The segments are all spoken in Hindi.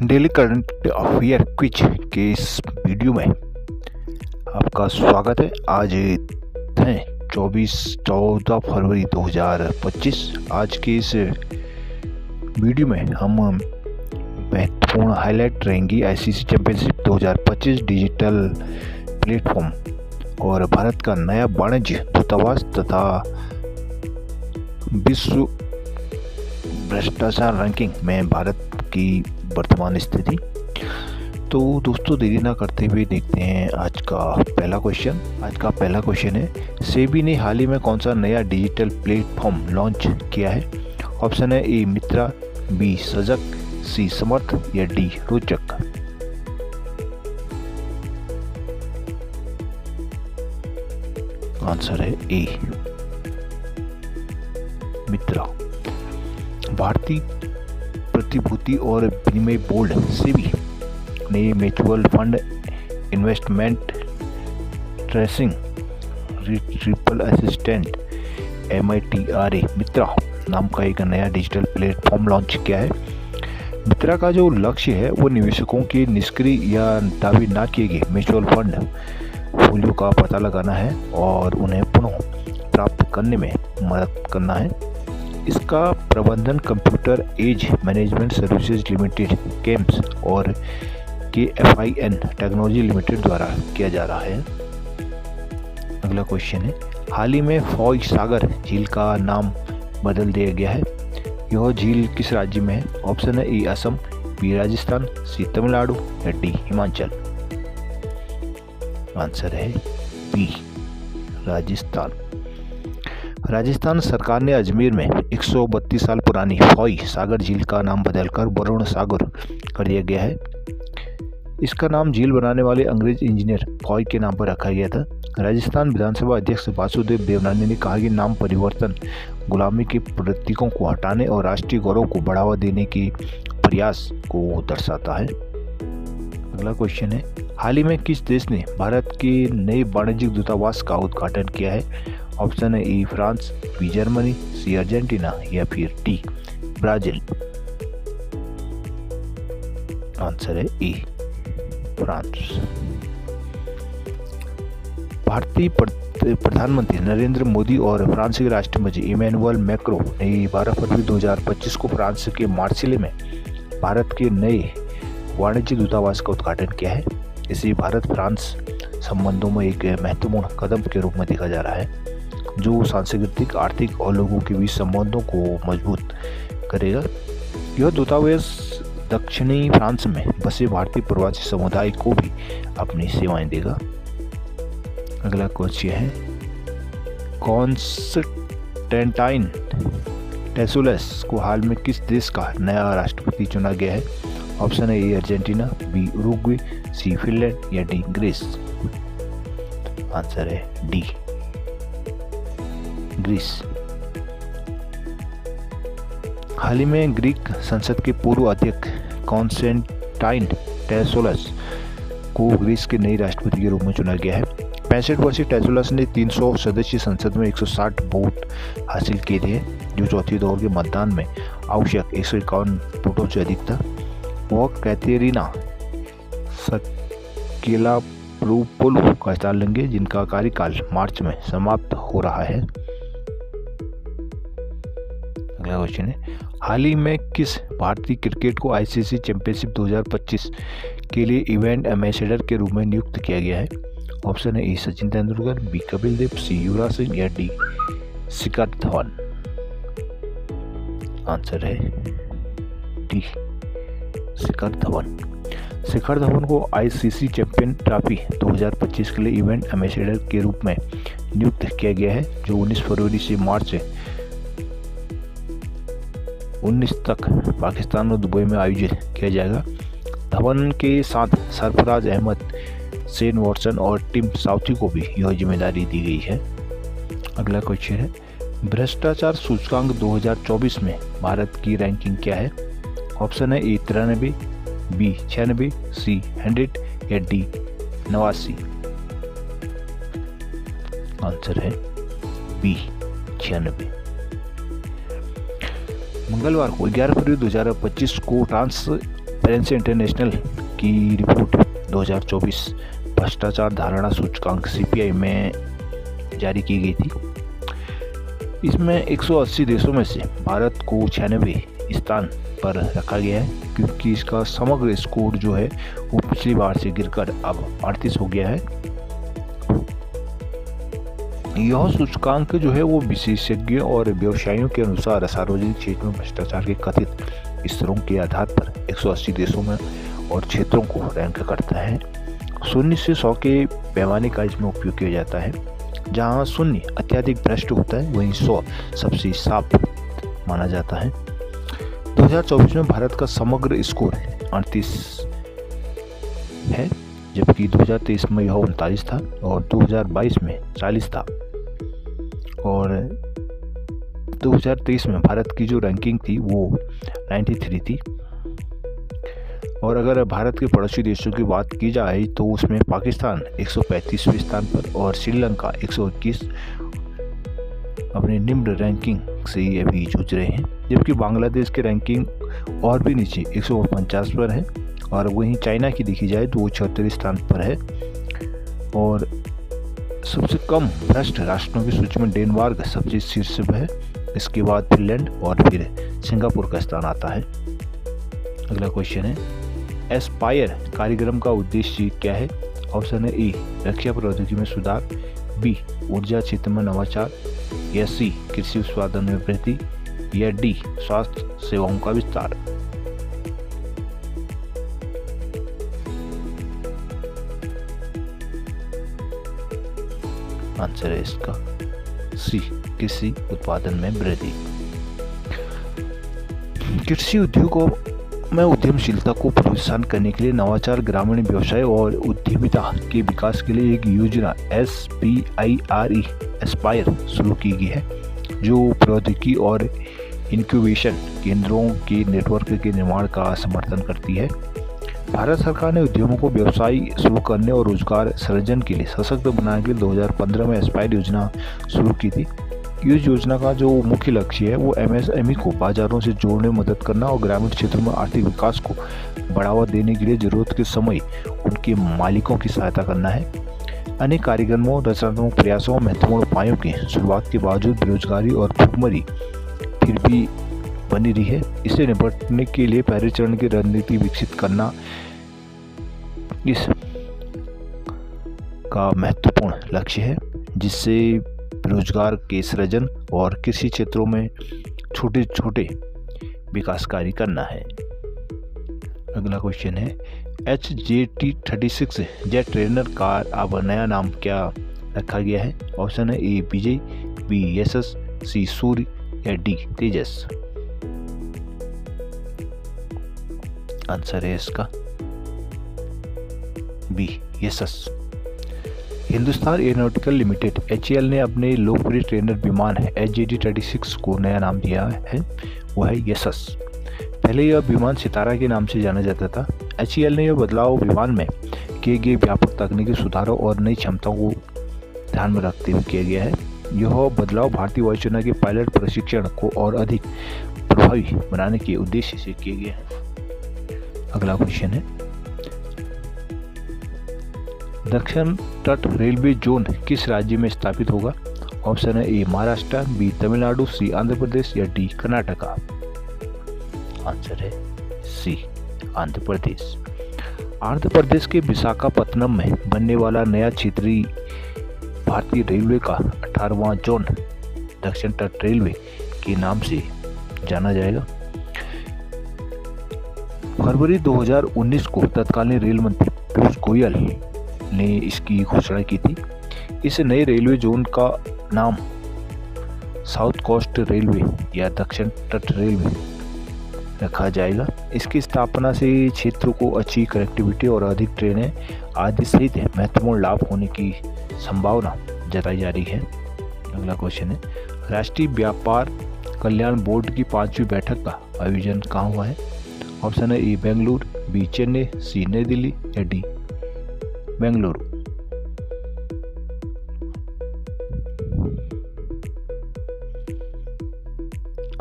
डेली करंट अफेयर क्विज के इस वीडियो में आपका स्वागत है। आज है 14 फरवरी 2025। आज के इस वीडियो में हम महत्वपूर्ण हाईलाइट रहेंगी आईसीसी चैंपियनशिप 2025 डिजिटल प्लेटफॉर्म और भारत का नया वाणिज्य दूतावास तथा विश्व भ्रष्टाचार रैंकिंग में भारत की वर्तमान स्थिति। तो दोस्तों देरी ना करते हुए देखते हैं आज का पहला क्वेश्चन। आज का पहला क्वेश्चन है, सेबी ने हाल ही में कौन सा नया डिजिटल प्लेटफॉर्म लॉन्च किया है? ऑप्शन है ए मित्रा, बी सजग, सी समर्थ या डी रोचक। आंसर है ए मित्रा। भारतीय प्रतिभूति और विनिमय बोर्ड सेबी ने mutual fund investment tracing triple assistant MITRA मित्रा नाम का एक नया डिजिटल प्लेटफॉर्म लॉन्च किया है। मित्रा का जो लक्ष्य है वो निवेशकों के निष्क्रिय या दावे न किए गए म्यूचुअल फंड पोर्टफोलियो का पता लगाना है और उन्हें पुनः प्राप्त करने में मदद करना है। इसका प्रबंधन computer age management services limited CAMS और KFIN टेक्नोलॉजी लिमिटेड द्वारा किया जा रहा है। अगला क्वेश्चन है, हाल ही में फॉय सागर झील का नाम बदल दिया गया है। यह झील किस राज्य में है? ऑप्शन है ए असम, बी राजस्थान, सी तमिलनाडु या डी हिमाचल। आंसर है बी राजस्थान। राजस्थान सरकार ने अजमेर में 132 साल पुरानी फॉय सागर झील का नाम बदलकर वरुण सागर कर दिया गया है। इसका नाम झील बनाने वाले अंग्रेज इंजीनियर फॉय के नाम पर रखा गया था। राजस्थान विधानसभा अध्यक्ष वासुदेव देवनानी ने कहा कि नाम परिवर्तन गुलामी के प्रतीकों को हटाने और राष्ट्रीय गौरव को बढ़ावा देने के प्रयास को दर्शाता है। अगला क्वेश्चन है, हाल ही में किस देश ने भारत के नए वाणिज्यिक दूतावास का उद्घाटन किया है? ऑप्शन है A France, B Germany, C Argentina या फिर डी ब्राजील। आंसर है ए फ्रांस। भारतीय प्रधानमंत्री नरेंद्र मोदी और फ्रांस के राष्ट्रपति इमैनुअल मैक्रों ने 12 फरवरी 2025 को फ्रांस के मार्सिले में भारत के नए वाणिज्य दूतावास का उद्घाटन किया है। इसे भारत फ्रांस संबंधों में एक महत्वपूर्ण कदम के रूप में देखा जा रहा है जो सांस्कृतिक, आर्थिक और लोगों के बीच संबंधों को मजबूत करेगा। यह दूतावास दक्षिणी फ्रांस में बसे भारतीय प्रवासी समुदाय को भी अपनी सेवाएं देगा। अगला क्वेश्चन है, कॉन्स्टेंटाइन टेसुलस को हाल में किस देश का नया राष्ट्रपति चुना गया है? ऑप्शन है ए अर्जेंटीना, बी उरुग्वे, सी फिनलैंड या डी ग्रीस। आंसर है डी ग्रीस। हाल ही में ग्रीक संसद के पूर्व अध्यक्ष कॉन्स्टेंटाइन टेसोलस को ग्रीस के नए राष्ट्रपति के रूप में चुना गया है। 65 वर्षीय टेसोलस ने 300 सदस्यीय संसद में 160 वोट हासिल किए थे जो चौथी दौर के मतदान में आवश्यक 151 वोटों से अधिक था। वह कैटेरिना सकेलाप्रोपोलो का स्थान लेंगे जिनका कार्यकाल मार्च में समाप्त हो रहा है। अगला क्वेश्चन है, हाल ही में किस भारतीय क्रिकेट को आईसीसी चैंपियनशिप 2025 के लिए इवेंट एम्बेसडर के रूप में नियुक्त किया गया है? ऑप्शन है ए सचिन तेंदुलकर, बी कपिल देव, सी युवराज सिंह या डी शिखर धवन। आंसर है डी शिखर धवन। शिखर धवन को आईसीसी चैंपियन ट्रॉफी 2025 के लिए इवेंट एम्बेसडर के रूप में नियुक्त किया गया है जो 19 फरवरी से मार्च 19 तक पाकिस्तान और दुबई में आयोजित किया जाएगा। धवन के साथ सरफराज अहमद, शेन वॉटसन और टिम साउथी को भी यह जिम्मेदारी दी गई है। अगला क्वेश्चन है, भ्रष्टाचार सूचकांक 2024 में भारत की रैंकिंग क्या है? ऑप्शन है ए 93, बी 96, सी 100 या डी 89। आंसर है बी 96। मंगलवार को 11 फरवरी 2025 को ट्रांसपेरेंसी इंटरनेशनल की रिपोर्ट 2024 भ्रष्टाचार धारणा सूचकांक CPI में जारी की गई थी। इसमें 180 देशों में से भारत को 96 स्थान पर रखा गया है, क्योंकि इसका समग्र स्कोर जो है वो पिछली बार से गिरकर अब 38 हो गया है। यह सूचकांक जो है वो विशेषज्ञों और व्यवसायियों के अनुसार सार्वजनिक क्षेत्र में भ्रष्टाचार के कथित स्तरों के आधार पर 180 देशों में और क्षेत्रों को रैंक करता है। 0 से 100 के पैमाने का इसमें उपयोग किया जाता है। जहां 0 अत्यधिक भ्रष्ट होता है, वहीं 100 सबसे साफ माना जाता है। 2024 में भारत का समग्र स्कोर 38 है, जबकि 2023 में यह 39 था और 2022 में 40 था। और 2023 में भारत की जो रैंकिंग थी वो 93 थी। और अगर भारत के पड़ोसी देशों की बात की जाए तो उसमें पाकिस्तान 135वें स्थान पर और श्रीलंका 121 अपने निम्न रैंकिंग से ही अभी जूझ रहे हैं, जबकि बांग्लादेश की रैंकिंग और भी नीचे 149 पर है। और वहीं चाइना की देखी जाए तो वो 76 स्थान पर है। और सबसे कम भ्रष्ट राष्ट्रों की सूची में डेनमार्क सबसे शीर्ष पर है, इसके बाद फिनलैंड और फिर सिंगापुर का स्थान आता है। अगला क्वेश्चन है, एस्पायर कार्यक्रम का उद्देश्य क्या है? ऑप्शन है ए रक्षा प्रौद्योगिकी में सुधार, बी ऊर्जा क्षेत्र में नवाचार, या सी कृषि उत्पादन में वृद्धि, या डी स्वास्थ्य सेवाओं का विस्तार। आंसर है इसका सी कृषि उत्पादन में वृद्धि। कृषि उद्योगों में उद्यमशीलता को प्रोत्साहन करने के लिए नवाचार, ग्रामीण व्यवसाय और उद्यमिता के विकास के लिए एक योजना SPIRE एस्पायर शुरू की गई है, जो प्रौद्योगिकी और इंक्यूबेशन केंद्रों के नेटवर्क के निर्माण का समर्थन करती है। भारत सरकार ने उद्यमों को व्यवसाय शुरू करने और रोजगार सृजन के लिए सशक्त बनाने के लिए 2015 में एस्पायर योजना शुरू की थी। इस योजना का जो मुख्य लक्ष्य है वो MSME को बाजारों से जोड़ने में मदद करना और ग्रामीण क्षेत्रों में आर्थिक विकास को बढ़ावा देने के लिए जरूरत के समय उनके मालिकों की सहायता करना है। अनेक कार्यक्रमों, रचनात्मक प्रयासों और महत्वपूर्ण उपायों की शुरुआत के बावजूद बेरोजगारी और भुखमरी फिर भी बनी रही है। इससे निपटने के लिए पहले चरण की रणनीति विकसित करना इस का महत्वपूर्ण लक्ष्य है, जिससे रोजगार के सृजन और कृषि क्षेत्रों में छोटे छोटे विकास कार्य करना है। अगला क्वेश्चन है, HJT-36 जेट ट्रेनर का अब नया नाम क्या रखा गया है? ऑप्शन है ए विजय, बी यशस, सी सूर्य, या डी तेजस। आंसर है इसका बी यशस। हिंदुस्तान एरोनॉटिकल लिमिटेड HAL ने अपने लोकप्रिय ट्रेनर विमान HJT-36 को नया नाम दिया है, वो है यशस। पहले यह विमान सितारा के नाम से जाना जाता था। HAL ने यह बदलाव विमान में किए गए व्यापक तकनीकी सुधारों और नई क्षमताओं को ध्यान में रखते हुए किया गया है। यह बदलाव भारतीय वायुसेना के पायलट प्रशिक्षण को और अधिक प्रभावी बनाने के उद्देश्य से किए गए हैं। अगला क्वेश्चन है, दक्षिण तट रेलवे जोन किस राज्य में स्थापित होगा? ऑप्शन है ए महाराष्ट्र, बी तमिलनाडु, सी आंध्र प्रदेश, या डी कर्नाटका। आंसर है सी आंध्र प्रदेश। आंध्र प्रदेश के विशाखापत्तनम में बनने वाला नया क्षेत्रीय भारतीय रेलवे का 18वां जोन दक्षिण तट रेलवे के नाम से जाना जाएगा। फरवरी 2019 को तत्कालीन रेल मंत्री पीयूष गोयल ने इसकी घोषणा की थी। इस नए रेलवे जोन का नाम साउथ कोस्ट रेलवे या दक्षिण तट रेलवे रखा जाएगा। इसकी स्थापना से क्षेत्र को अच्छी कनेक्टिविटी और अधिक ट्रेनें आदि सहित महत्वपूर्ण लाभ होने की संभावना जताई जा रही है। अगला क्वेश्चन है, राष्ट्रीय व्यापार कल्याण बोर्ड की 5वीं बैठक का आयोजन कहाँ हुआ है? ऑप्शन है ए बेंगलुरु, बी चेन्नई, सी नई दिल्ली, या डी बेंगलुरु।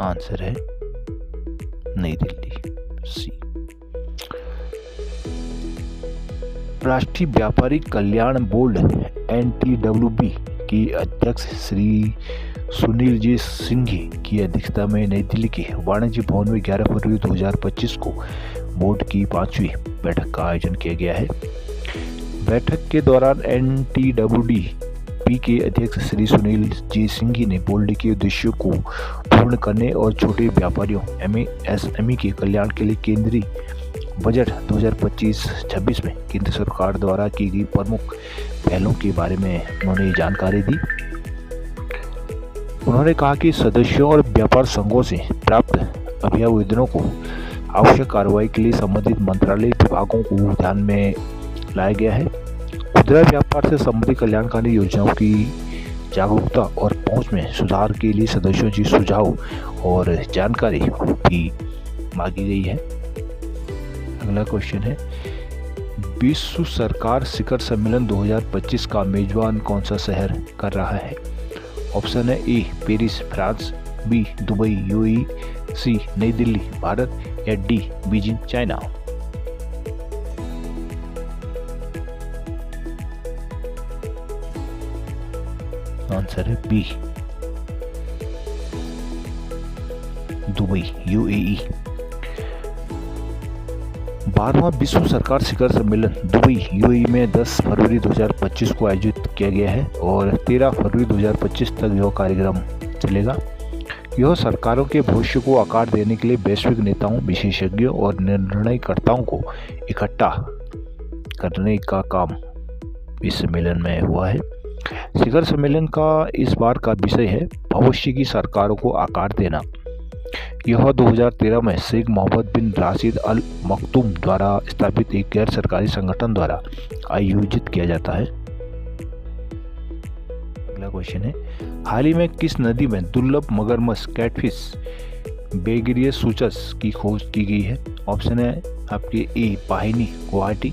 आंसर है नई दिल्ली, सी। राष्ट्रीय व्यापारी कल्याण बोर्ड NTWB की अध्यक्ष श्री सुनील जी सिंघी की अध्यक्षता में नई दिल्ली के वाणिज्य भवन में 11 फरवरी 2025 को बोर्ड की 5वीं बैठक का आयोजन किया गया है। बैठक के दौरान NTWB के अध्यक्ष श्री सुनील जी सिंघी ने बोर्ड के उद्देश्यों को पूर्ण करने और छोटे व्यापारियों MSME के कल्याण के लिए केंद्रीय बजट 2025-26 में केंद्र सरकार द्वारा की गई प्रमुख पहलों के बारे में उन्होंने जानकारी दी। उन्होंने कहा कि सदस्यों और व्यापार संघों से प्राप्त अभ्यावेदनों को आवश्यक कार्रवाई के लिए संबंधित मंत्रालय विभागों को ध्यान में लाया गया है। खुदरा व्यापार से संबंधित कल्याणकारी योजनाओं की जागरूकता और पहुंच में सुधार के लिए सदस्यों की सुझाव और जानकारी भी मांगी गई है। अगला क्वेश्चन है, विश्व सरकार शिखर सम्मेलन 2025 का मेजबान कौन सा शहर कर रहा है? ऑप्शन है A Paris France, B Dubai UAE, C New Delhi Bharat या डी बीजिंग चाइना। आंसर है बी दुबई UAE। 12वां विश्व सरकार शिखर सम्मेलन दुबई UAE में 10 फरवरी 2025 को आयोजित किया गया है और 13 फरवरी 2025 तक यह कार्यक्रम चलेगा। यह सरकारों के भविष्य को आकार देने के लिए वैश्विक नेताओं, विशेषज्ञों और निर्णयकर्ताओं को इकट्ठा करने का काम इस सम्मेलन में हुआ है। शिखर सम्मेलन का इस बार का विषय है भविष्य की सरकारों को आकार देना। यह 2013 में शेख मोहम्मद बिन राशिद अल मखदूम द्वारा स्थापित एक गैर सरकारी संगठन द्वारा आयोजित किया जाता है। अगला क्वेश्चन है, हाल ही में किस नदी में दुर्लभ मगरमच्छ कैटफिश बेगिरियस सूचस की खोज की गई है? ऑप्शन है आपके ए पाहिनी गुवाहाटी,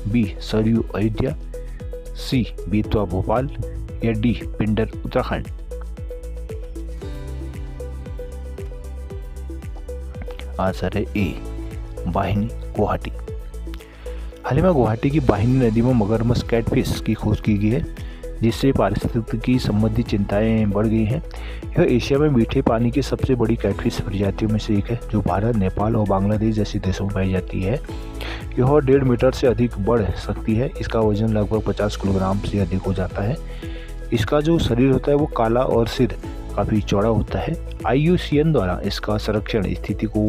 बी सरयू अयोध्या, सी बेतवा भोपाल या डी पिंडर उत्तराखंड। आंसर है ए वाहिनी गुवाहाटी। हाल ही में गुवाहाटी की वाहिनी नदी में मगरमच्छ कैटफिश की खोज की गई है, जिससे पारिस्थितिकी संबंधी चिंताएं बढ़ गई हैं। यह एशिया में मीठे पानी की सबसे बड़ी कैटफिश प्रजातियों में से एक है, जो भारत, नेपाल और बांग्लादेश जैसे देशों में पाई जाती है। यह 1.5 मीटर से अधिक बढ़ सकती है। इसका वजन लगभग 50 किलोग्राम से अधिक हो जाता है। इसका जो शरीर होता है वो काला और सिर काफ़ी चौड़ा होता है। IUCN द्वारा इसका संरक्षण स्थिति को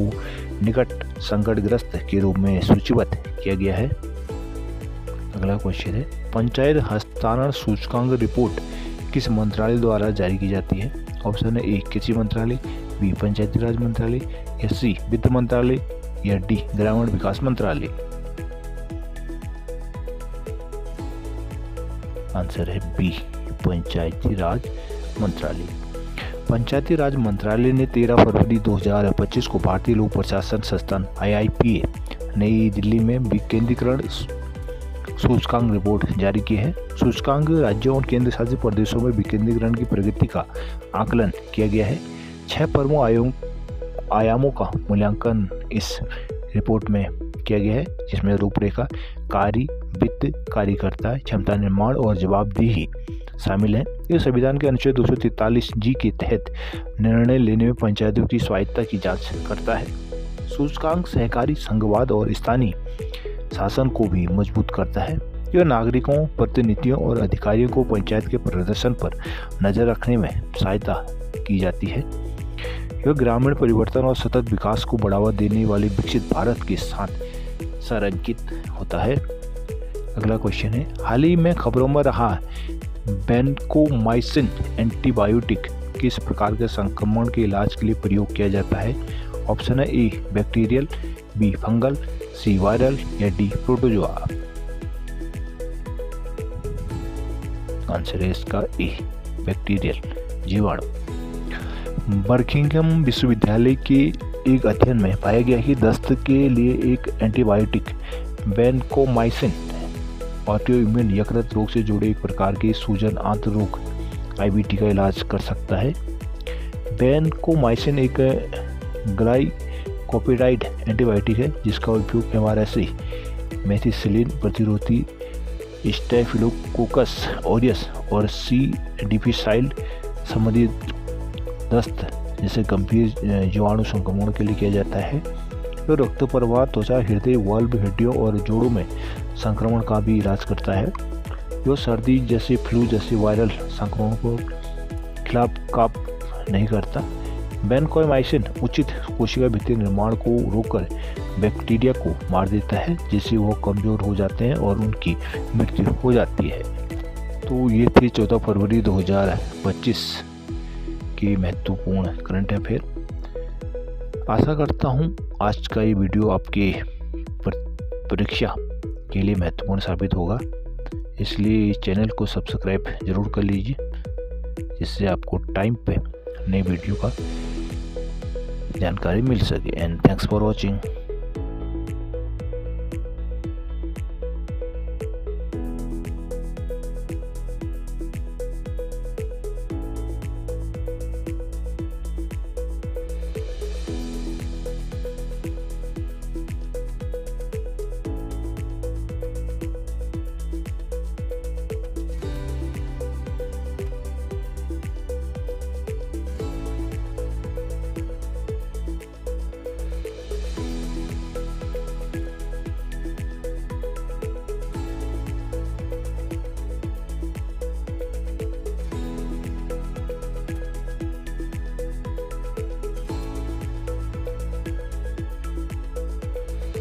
निकट संकटग्रस्त के रूप में सूचीबद्ध किया गया है। अगला क्वेश्चन है, पंचायत हस्तांतरण सूचकांक रिपोर्ट किस मंत्रालय द्वारा जारी की जाती है? ऑप्शन है ए कृषि मंत्रालय, बी पंचायती राज मंत्रालय या सी वित्त मंत्रालय या डी ग्रामीण विकास मंत्रालय। आंसर है बी पंचायती राज मंत्रालय। पंचायती राज मंत्रालय ने 13 फरवरी 2025 को भारतीय लोक प्रशासन संस्थान IIPA नई दिल्ली में विकेंद्रीकरण सूचकांक रिपोर्ट जारी की है। सूचकांक राज्यों और केंद्र शासित प्रदेशों में विकेंद्रीकरण की प्रगति का आकलन किया गया है। 6 प्रमुख आयामों का मूल्यांकन इस रिपोर्ट में किया गया है, जिसमें रूपरेखा, कार्य, वित्त, कार्यकर्ता, क्षमता निर्माण और जवाबदेही शामिल है। यह संविधान के अनुच्छेद 243G के तहत निर्णय लेने में पंचायतों की स्वायत्तता की जांच करता है। सूचकांक सहकारी संघवाद और स्थानीय शासन को भी मजबूत करता है। यह नागरिकों, प्रतिनिधियों और अधिकारियों को पंचायत के प्रदर्शन पर नजर रखने में सहायता की जाती है। यह ग्रामीण परिवर्तन और सतत विकास को बढ़ावा देने वाले विकसित भारत के साथ संरेखित होता है। अगला क्वेश्चन है, हाल ही में खबरों में रहा वैनकोमाइसिन एंटीबायोटिक किस प्रकार के संक्रमण के इलाज के लिए प्रयोग किया जाता है? ऑप्शन है A bacterial, B fungal, C viral या डी प्रोटोजोआ। आंसर है इसका ए बैक्टीरियल, जीवाणु। बर्मिंघम विश्वविद्यालय के एक अध्ययन में पाया गया कि दस्त के लिए एक एंटीबायोटिक वैनकोमाइसिन ऑटोइम्यून यकृत रोग से जुड़े एक प्रकार के सूजन आंत्र रोग IBT का इलाज कर सकता है। वैनकोमाइसिन एक ग्लाइकोपेप्टाइड एंटीबायोटिक है, जिसका उपयोग MRSA मेथिसिलिन प्रतिरोधी स्टेफिलोकोकस ऑरियस और सी डिफिसाइल संबंधित दस्त जैसे गंभीर जीवाणु संक्रमण के लिए किया जाता है। तो रक्त प्रवाह, त्वचा, हृदय, वाल्व, हड्डियों और जोड़ों में संक्रमण का भी इलाज करता है। जो सर्दी जैसे फ्लू जैसे वायरल संक्रमण को खिलाफ काम नहीं करता। वैनकोमाइसिन उचित कोशिका भित्ति निर्माण को रोककर बैक्टीरिया को मार देता है, जिससे वो कमज़ोर हो जाते हैं और उनकी मृत्यु हो जाती है। तो ये थी 14 फरवरी 2025 की महत्वपूर्ण करंट अफेयर। आशा करता हूँ आज का ये वीडियो आपके परीक्षा के लिए महत्वपूर्ण साबित होगा, इसलिए इस चैनल को सब्सक्राइब ज़रूर कर लीजिए, जिससे आपको टाइम पे नई वीडियो का जानकारी मिल सके। And thanks for watching.